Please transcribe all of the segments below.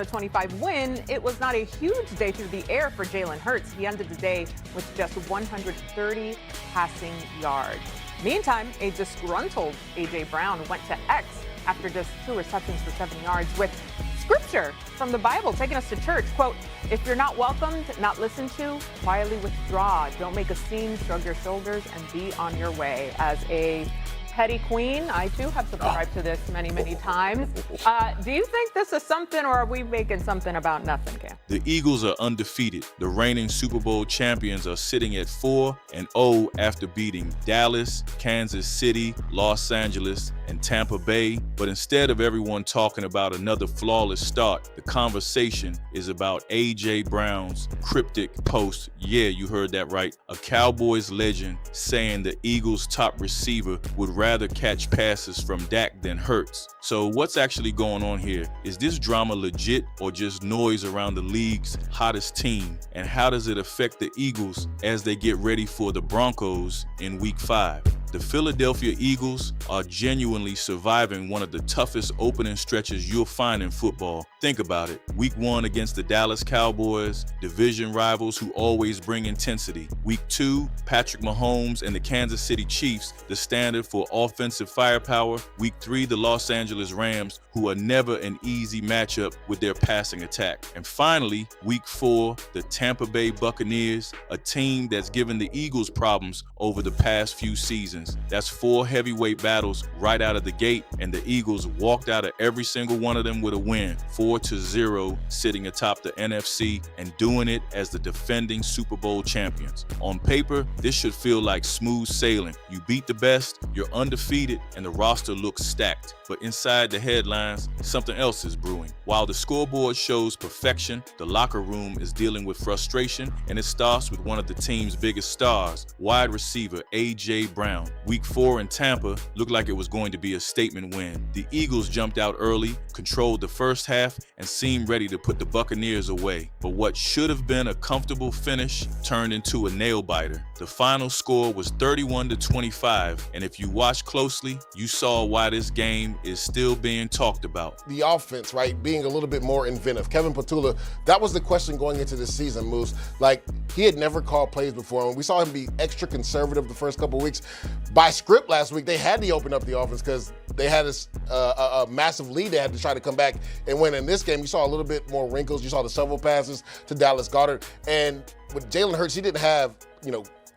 A 25 win, it was not a huge day through the air for Jalen Hurts. He ended the day with just 130 passing yards. Meantime, a disgruntled A.J. Brown went to X after just 2 receptions for 7 yards with scripture from the Bible taking us to church. Quote, "If you're not welcomed, not listened to, quietly withdraw. Don't make a scene, shrug your shoulders, and be on your way." As a petty queen, I too have subscribed to this many times. Do you think this is something, or are we making something about nothing, Cam? The Eagles are undefeated. The reigning Super Bowl champions are sitting at 4-0 after beating Dallas, Kansas City, Los Angeles, and Tampa Bay. But instead of everyone talking about another flawless start, the conversation is about A.J. Brown's cryptic post. Yeah, you heard that right. A Cowboys legend saying the Eagles' top receiver would rather catch passes from Dak than Hurts. So what's actually going on here? Is this drama legit or just noise around the league's hottest team? And how does it affect the Eagles as they get ready for the Broncos in Week 5? The Philadelphia Eagles are genuinely surviving one of the toughest opening stretches you'll find in football. Think about it. Week 1 against the Dallas Cowboys, division rivals who always bring intensity. Week 2, Patrick Mahomes and the Kansas City Chiefs, the standard for offensive firepower. Week 3, the Los Angeles Rams, who are never an easy matchup with their passing attack. And finally, Week 4, the Tampa Bay Buccaneers, a team that's given the Eagles problems over the past few seasons. That's 4 heavyweight battles right out of the gate, and the Eagles walked out of every single one of them with a win, 4-0, sitting atop the NFC and doing it as the defending Super Bowl champions. On paper, this should feel like smooth sailing. You beat the best, you're undefeated, and the roster looks stacked. But inside the headlines, something else is brewing. While the scoreboard shows perfection, the locker room is dealing with frustration, and it starts with one of the team's biggest stars, wide receiver A.J. Brown. Week 4 in Tampa looked like it was going to be a statement win. The Eagles jumped out early, controlled the first half, and seemed ready to put the Buccaneers away. But what should have been a comfortable finish turned into a nail-biter. The final score was 31-25, and if you watch closely, you saw why this game is still being talked about. The offense, right, being a little bit more inventive. Kevin Patula, that was the question going into this season, Moose. Like, he had never called plays before, and we saw him be extra conservative the first couple of weeks. By script last week, they had to open up the offense because they had a massive lead they had to try to come back and win. In this game, you saw a little bit more wrinkles. You saw the shovel passes to Dallas Goedert. And with Jalen Hurts, he didn't have,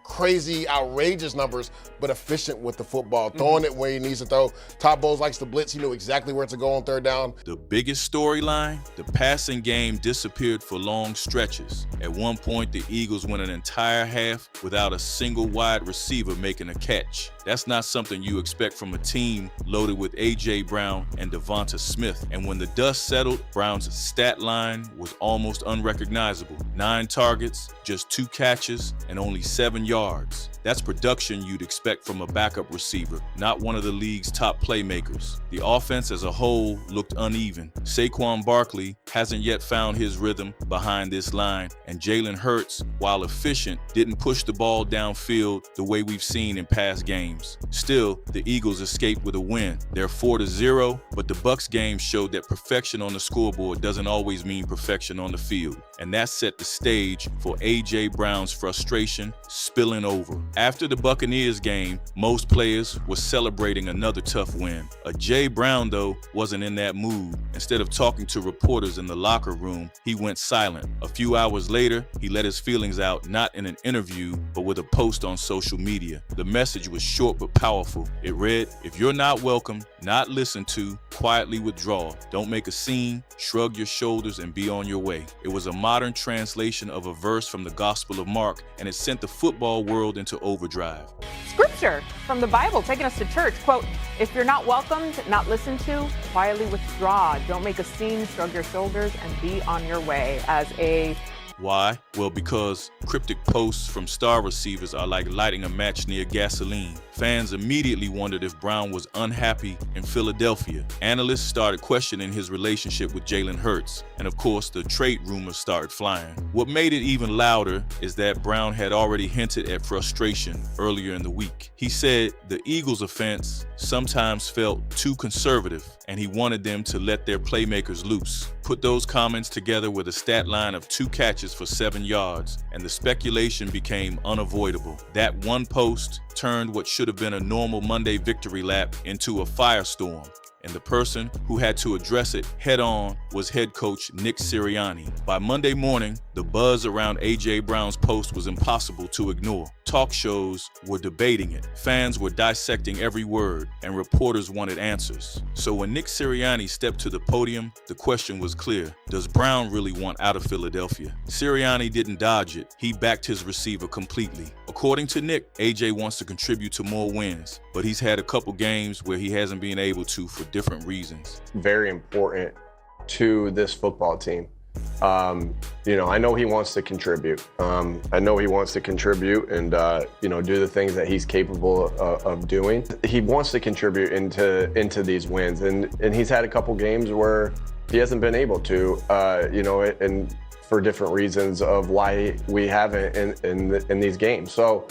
crazy, outrageous numbers, but efficient with the football, throwing it where he needs to throw. Todd Bowles likes to blitz. He knew exactly where to go on third down. The biggest storyline, the passing game disappeared for long stretches. At one point, the Eagles went an entire half without a single wide receiver making a catch. That's not something you expect from a team loaded with A.J. Brown and DeVonta Smith. And when the dust settled, Brown's stat line was almost unrecognizable. 9 targets, just 2 catches, and only 7 yards. That's production you'd expect from a backup receiver, not one of the league's top playmakers. The offense as a whole looked uneven. Saquon Barkley hasn't yet found his rhythm behind this line, and Jalen Hurts, while efficient, didn't push the ball downfield the way we've seen in past games. Still, the Eagles escaped with a win. They're 4-0, but the Bucs game showed that perfection on the scoreboard doesn't always mean perfection on the field. And that set the stage for A.J. Brown's frustration spilling over. After the Buccaneers game, most players were celebrating another tough win. A.J. Brown, though, wasn't in that mood. Instead of talking to reporters in the locker room, he went silent. A few hours later, he let his feelings out, not in an interview, but with a post on social media. The message was short but powerful. It read, "If you're not welcome, not listened to, quietly withdraw. Don't make a scene, shrug your shoulders, and be on your way." It was a modern translation of a verse from the Gospel of Mark, and it sent the football world into overdrive. Scripture from the Bible taking us to church. Quote, "If you're not welcomed, not listened to, quietly withdraw. Don't make a scene, shrug your shoulders, and be on your way." As a Why? Well, because cryptic posts from star receivers are like lighting a match near gasoline. Fans immediately wondered if Brown was unhappy in Philadelphia. Analysts started questioning his relationship with Jalen Hurts, and of course, the trade rumors started flying. What made it even louder is that Brown had already hinted at frustration earlier in the week. He said the Eagles' offense sometimes felt too conservative, and he wanted them to let their playmakers loose. Put those comments together with a stat line of 2 catches for 7 yards, and the speculation became unavoidable. That one post turned what should have been a normal Monday victory lap into a firestorm. And the person who had to address it head-on was head coach Nick Sirianni. By Monday morning, the buzz around A.J. Brown's post was impossible to ignore. Talk shows were debating it, fans were dissecting every word, and reporters wanted answers. So when Nick Sirianni stepped to the podium, the question was clear. Does Brown really want out of Philadelphia? Sirianni didn't dodge it. He backed his receiver completely. According to Nick, A.J. wants to contribute to more wins, but he's had a couple games where he hasn't been able to for different reasons. Very important to this football team. I know he wants to contribute. I know he wants to contribute and, do the things that he's capable of doing. He wants to contribute into these wins. And he's had a couple games where he hasn't been able to, and for different reasons of why we haven't in these games. So,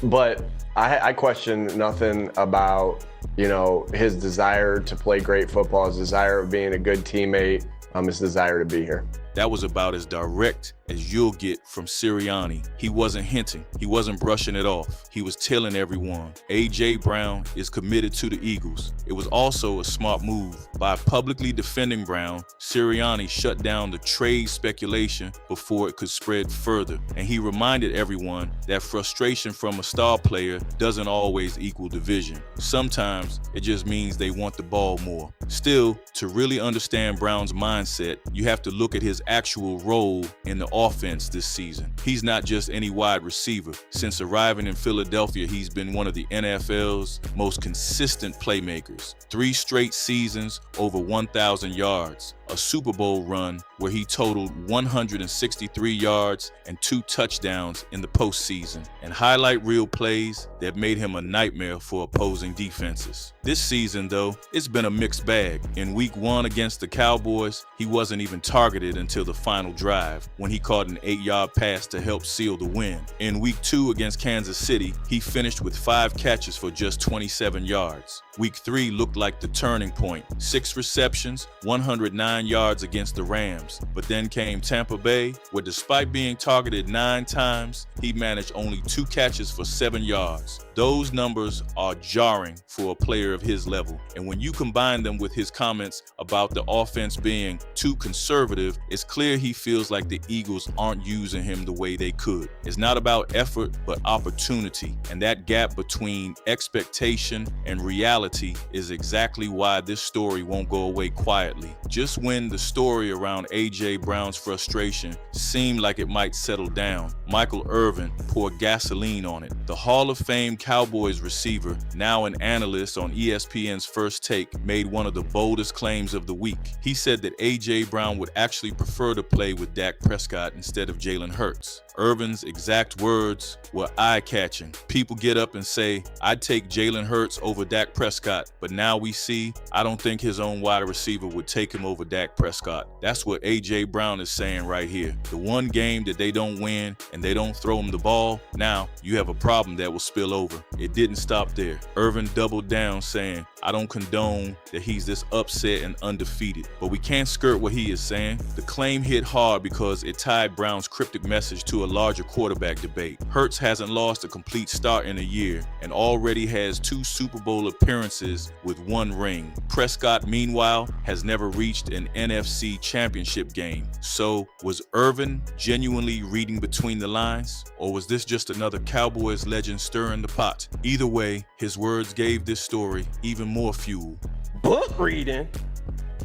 but I question nothing about, his desire to play great football, his desire of being a good teammate, his desire to be here. That was about as direct as you'll get from Sirianni. He wasn't hinting. He wasn't brushing it off. He was telling everyone, A.J. Brown is committed to the Eagles. It was also a smart move. By publicly defending Brown, Sirianni shut down the trade speculation before it could spread further. And he reminded everyone that frustration from a star player doesn't always equal division. Sometimes it just means they want the ball more. Still, to really understand Brown's mindset, you have to look at his actual role in the offense this season. He's not just any wide receiver. Since arriving in Philadelphia, he's been one of the NFL's most consistent playmakers. 3 straight seasons over 1,000 yards. A Super Bowl run where he totaled 163 yards and 2 touchdowns in the postseason, and highlight reel plays that made him a nightmare for opposing defenses. This season, though, it's been a mixed bag. In Week 1 against the Cowboys, he wasn't even targeted until the final drive when he caught an 8-yard pass to help seal the win. In Week 2 against Kansas City, he finished with 5 catches for just 27 yards. Week 3 looked like the turning point. 6 receptions, 109 yards against the Rams. But then came Tampa Bay, where despite being targeted 9 times, he managed only 2 catches for 7 yards. Those numbers are jarring for a player of his level. And when you combine them with his comments about the offense being too conservative, it's clear he feels like the Eagles aren't using him the way they could. It's not about effort, but opportunity. And that gap between expectation and reality is exactly why this story won't go away quietly. Just when the story around A.J. Brown's frustration seemed like it might settle down, Michael Irvin poured gasoline on it. The Hall of Fame Cowboys receiver, now an analyst on ESPN's First Take, made one of the boldest claims of the week. He said that A.J. Brown would actually prefer to play with Dak Prescott instead of Jalen Hurts. Irvin's exact words were eye-catching. People get up and say, I'd take Jalen Hurts over Dak Prescott, but now we see, I don't think his own wide receiver would take him over Dak Prescott. That's what A.J. Brown is saying right here. The one game that they don't win and they don't throw him the ball, now you have a problem that will spill over. It didn't stop there. Irvin doubled down saying, I don't condone that he's this upset and undefeated, but we can't skirt what he is saying. The claim hit hard because it tied Brown's cryptic message to a larger quarterback debate. Hurts hasn't lost a complete start in a year and already has 2 Super Bowl appearances with 1 ring. Prescott, meanwhile, has never reached an NFC championship game. So, was Irvin genuinely reading between the lines? Or was this just another Cowboys legend stirring the pot? Either way, his words gave this story even more fuel. Book reading?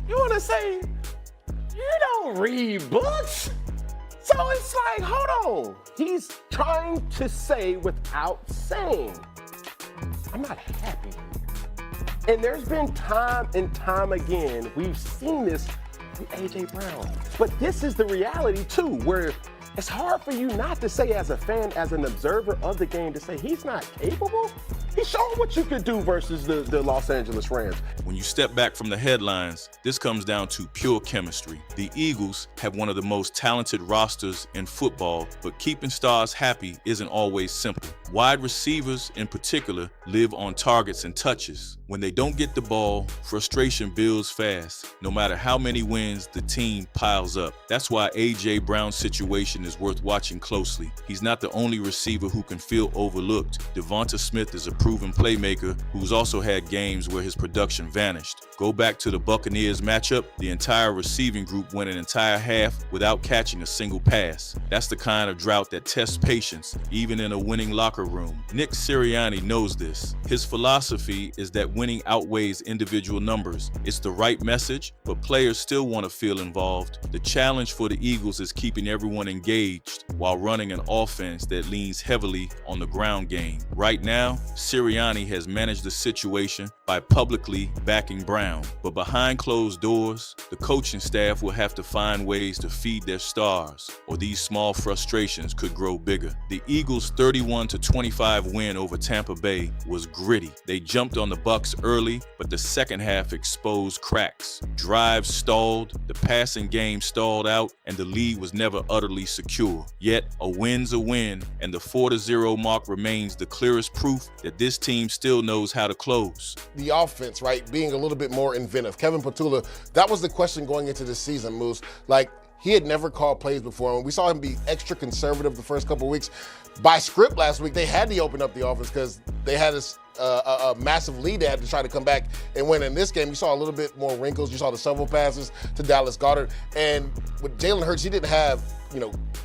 You want to say you don't read books? So it's like, hold on. He's trying to say without saying. I'm not happy. And there's been time and time again, we've seen this with A.J. Brown. But this is the reality too, where it's hard for you not to say as a fan, as an observer of the game, to say he's not capable. He's showing what you could do versus the Los Angeles Rams. When you step back from the headlines, this comes down to pure chemistry. The Eagles have one of the most talented rosters in football, but keeping stars happy isn't always simple. Wide receivers, in particular, live on targets and touches. When they don't get the ball, frustration builds fast. No matter how many wins, the team piles up. That's why A.J. Brown's situation is worth watching closely. He's not the only receiver who can feel overlooked. DeVonta Smith is a proven playmaker who's also had games where his production vanished. Go back to the Buccaneers matchup, the entire receiving group went an entire half without catching a single pass. That's the kind of drought that tests patience, even in a winning locker room. Nick Sirianni knows this. His philosophy is that winning outweighs individual numbers. It's the right message, but players still want to feel involved. The challenge for the Eagles is keeping everyone engaged while running an offense that leans heavily on the ground game. Right now, Sirianni has managed the situation by publicly backing Brown, but behind closed doors, the coaching staff will have to find ways to feed their stars, or these small frustrations could grow bigger. The Eagles' 31-25 win over Tampa Bay was gritty. They jumped on the Bucs early, but the second half exposed cracks. Drives stalled, the passing game stalled out, and the lead was never utterly secure. Yet, a win's a win, and the 4-0 mark remains the clearest proof that this team still knows how to close. The offense, right, being a little bit more inventive. Kevin Patula, that was the question going into this season, Moose. Like, he had never called plays before, and we saw him be extra conservative the first couple of weeks. By script last week, they had to open up the offense because they had a massive lead they had to try to come back and win. In this game, you saw a little bit more wrinkles. You saw the several passes to Dallas Goedert. And with Jalen Hurts, he didn't have,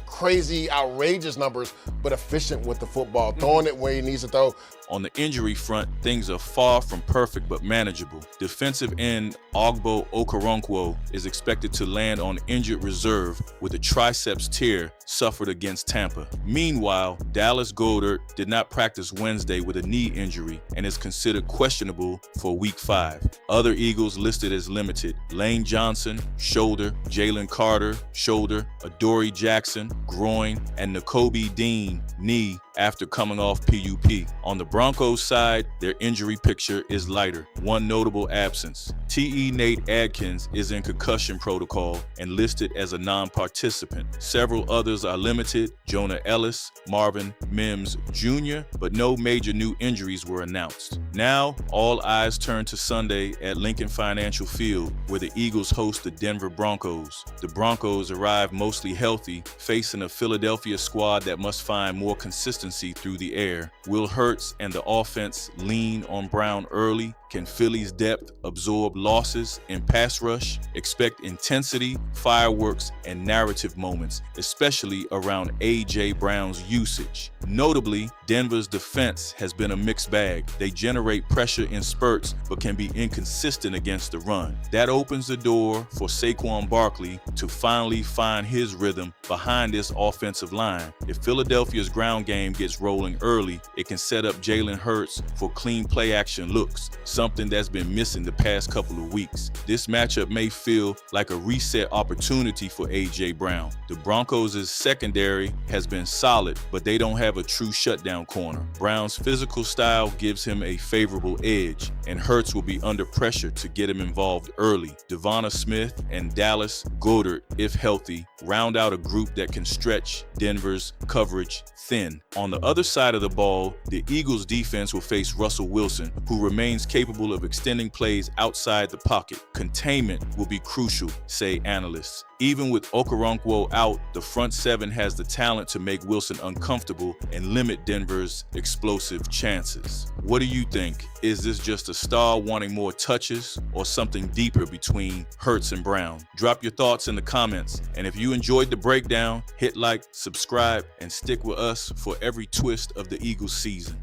crazy, outrageous numbers, but efficient with the football, throwing it where he needs to throw. On the injury front, things are far from perfect but manageable. Defensive end Ogbo Okoronkwo is expected to land on injured reserve with a triceps tear suffered against Tampa. Meanwhile, Dallas Goedert did not practice Wednesday with a knee injury and is considered questionable for Week 5. Other Eagles listed as limited: Lane Johnson, shoulder; Jalen Carter, shoulder; Adoree Jackson, groin; and Nakobe Dean, knee, after coming off PUP. On the Broncos side, their injury picture is lighter. One notable absence: T.E. Nate Adkins is in concussion protocol and listed as a non-participant. Several others are limited: Jonah Ellis, Marvin Mims Jr., but no major new injuries were announced. Now, all eyes turn to Sunday at Lincoln Financial Field, where the Eagles host the Denver Broncos. The Broncos arrive mostly healthy, facing a Philadelphia squad that must find more consistency through the air. Will Hurts and the offense lean on Brown early? Can Philly's depth absorb losses in pass rush? Expect intensity, fireworks, and narrative moments, especially around A.J. Brown's usage. Notably, Denver's defense has been a mixed bag. They generate pressure in spurts, but can be inconsistent against the run. That opens the door for Saquon Barkley to finally find his rhythm behind this offensive line. If Philadelphia's ground game gets rolling early, it can set up Jalen Hurts for clean play action looks, something that's been missing the past couple of weeks. This matchup may feel like a reset opportunity for A.J. Brown. The Broncos' secondary has been solid, but they don't have a true shutdown corner. Brown's physical style gives him a favorable edge, and Hurts will be under pressure to get him involved early. DeVonta Smith and Dallas Goedert, if healthy, round out a group that can stretch Denver's coverage thin. On the other side of the ball, the Eagles' defense will face Russell Wilson, who remains capable of extending plays outside the pocket. Containment will be crucial, say analysts. Even with Okoronkwo out, the front seven has the talent to make Wilson uncomfortable and limit Denver's explosive chances. What do you think? Is this just a star wanting more touches, or something deeper between Hurts and Brown? Drop your thoughts in the comments, and if you enjoyed the breakdown, hit like, subscribe, and stick with us for every twist of the Eagles season.